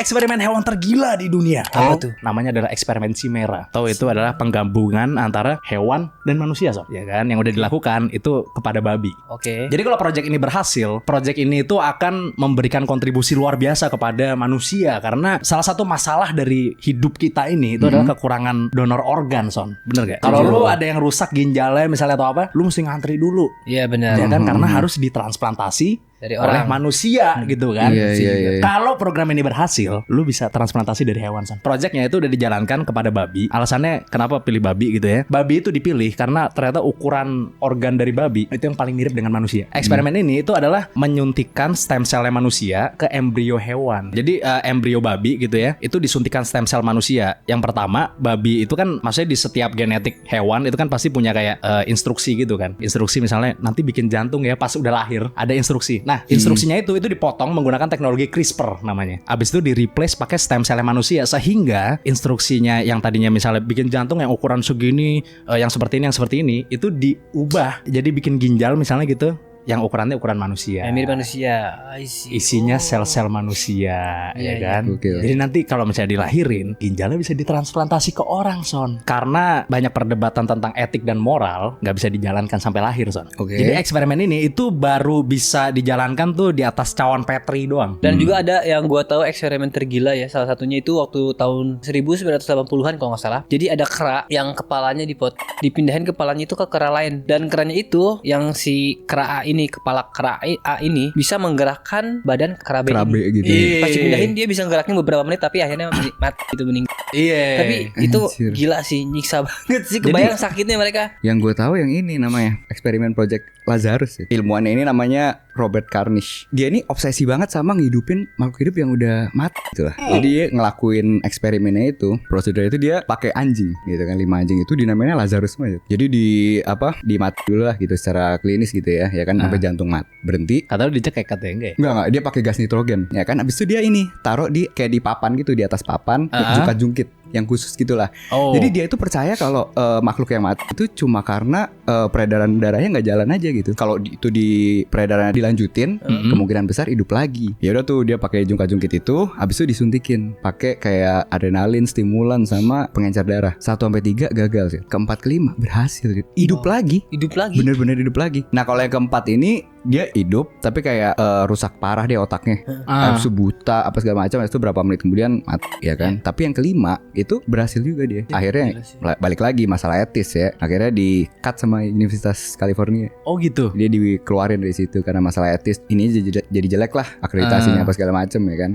eksperimen hewan tergila di dunia. Apa tuh? Namanya adalah eksperimen Chimera. Atau itu adalah penggabungan antara hewan dan manusia, Sob. Ya kan, yang udah dilakukan itu kepada babi. Oke. Jadi kalau proyek ini berhasil, proyek ini itu akan memberikan kontribusi luar biasa kepada manusia. Karena salah satu masalah dari hidup kita ini itu adalah kekurangan donor organ, Son. Bener gak? Kalau lu ada yang rusak ginjalnya misalnya atau apa, lu mesti ngantri dulu. Iya benar. Ya kan, karena harus ditransplantasi Dari oleh orang. manusia gitu kan. Iya. Kalau program ini berhasil, lu bisa transplantasi dari hewan, Son. Proyeknya itu udah dijalankan kepada babi. Alasannya kenapa pilih babi gitu ya? Babi itu dipilih karena ternyata ukuran organ dari babi itu yang paling mirip dengan manusia. Eksperimen ini itu adalah menyuntikkan stem cellnya manusia ke embrio hewan. Jadi embrio babi gitu ya, itu disuntikan stem cell manusia. Yang pertama, babi itu kan maksudnya di setiap genetik hewan itu kan pasti punya kayak instruksi gitu kan. Instruksi misalnya nanti bikin jantung ya pas udah lahir, ada instruksi. Nah, instruksinya itu dipotong menggunakan teknologi CRISPR namanya. Abis itu di-replace pakai stem cell manusia sehingga instruksinya yang tadinya misalnya bikin jantung yang ukuran segini, yang seperti ini itu diubah jadi bikin ginjal misalnya gitu yang ukurannya ukuran manusia. Yang mirip manusia. I see. Isinya sel-sel manusia, ya Iya, kan? Gokil. Jadi nanti kalau misalnya dilahirin, ginjalnya bisa ditransplantasi ke orang, Son. Karena banyak perdebatan tentang etik dan moral, nggak bisa dijalankan sampai lahir, Son. Oke. Jadi eksperimen ini itu baru bisa dijalankan tuh di atas cawan Petri doang. Dan juga ada yang gua tahu eksperimen tergila ya. Salah satunya itu waktu tahun 1980-an kalau nggak salah. Jadi ada kera yang kepalanya dipindahin kepalanya itu ke kera lain. Dan keranya itu yang si kera A ini, kepala kera A ini bisa menggerakkan badan kera B Kerabe ini. gitu. Iya. Pas dipindahin dia bisa ngerakin beberapa menit tapi akhirnya mati gitu meninggal. Iya. Tapi itu Anjir. gila sih, nyiksa banget sih. Kebayang sakitnya mereka. Yang gue tahu yang ini namanya eksperimen Project Lazarus ya. Ilmuwannya ini namanya Robert Carnish. Dia ini obsesi banget sama ngehidupin makhluk hidup yang udah mati gitu lah. Jadi dia ngelakuin eksperimennya itu, prosedur itu dia pakai anjing gitu kan, 5 anjing itu dinamanya Lazarus aja. Jadi di mati dulu lah gitu secara klinis gitu ya kan sampai jantung mati berhenti. Kata lu dicek kayak katanya enggak ya? Enggak, dia pakai gas nitrogen ya kan. Abis itu dia ini taruh di kayak di papan gitu, di atas papan, jungkat-jungkit yang khusus gitulah. Oh. Jadi dia itu percaya kalau makhluk yang mati itu cuma karena peredaran darahnya nggak jalan aja gitu. Kalau itu di peredaran dilanjutin, kemungkinan besar hidup lagi. Ya udah tuh dia pakai jungkat-jungkit itu, habis itu disuntikin pakai kayak adrenalin, stimulan sama pengencer darah. 1 sampai 3 gagal sih. Keempat kelima berhasil gitu. Hidup lagi. Hidup lagi. Bener-bener hidup lagi. Nah kalau yang keempat ini dia hidup tapi kayak rusak parah deh otaknya. Habis itu buta apa segala macam. Habis itu berapa menit kemudian mati ya kan. Tapi yang kelima itu berhasil juga dia. Akhirnya balik lagi masalah etis ya. Akhirnya di-cut sama Universitas California. Oh gitu. Dia dikeluarin dari situ karena masalah etis. Ini jadi jelek lah akreditasinya apa segala macam ya kan.